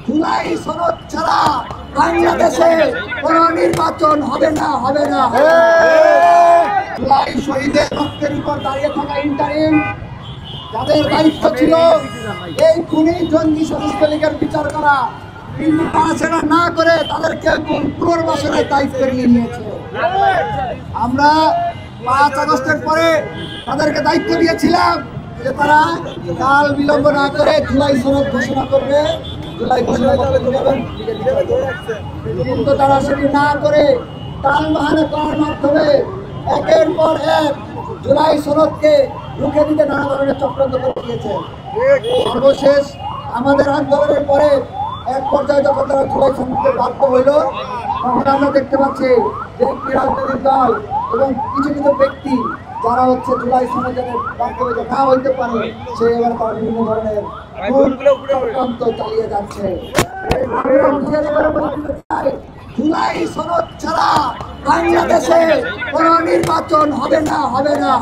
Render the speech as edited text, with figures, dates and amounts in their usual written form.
জুলাই সনদ ছাড়া বাংলাদেশে কোনো নির্বাচন হবে না। জুলাই শহীদের রক্তের উপর দাঁড়িয়ে থাকা ইন্টারিম যাদের দায়িত্ব ছিল এই খুনি জঙ্গি সশস্ত্র লীগের বিচার করা, কিন্তু তারা সেটা না করে তাদেরকে পুনর্বাসনের দায়িত্ব নিয়ে নিয়েছে। আমরা 5 আগস্টের পরে তাদেরকে দায়িত্ব দিয়েছিলাম যে তারা কাল বিলম্ব না করে জুলাই সনদ ঘোষণা করবে, জুলাই ঘোষণা করবে, কিন্তু তারা সেটি না করে টালবাহানা করার মাধ্যমে একের পর এক জুলাই সনদকে রুখে দিতে নানা ধরনের চক্রান্ত করে দিয়েছে। সর্বশেষ আমাদের আন্দোলনের পরে এক পর্যায়ে যখন তারা জুলাই সনদকে বাধ্য হইল, তখন আমরা দেখতে পাচ্ছি যে একটি রাজনৈতিক দল এবং কিছু কিছু ব্যক্তি যারা জুলাই সনদের বাধ্য হইতে না হইতে পারে, সে এবার তারা বিভিন্ন ধরনের চক্রান্ত চালিয়ে যাচ্ছে। জুলাই সনদ ছাড়া বাংলাদেশে কোনো নির্বাচন হবে না।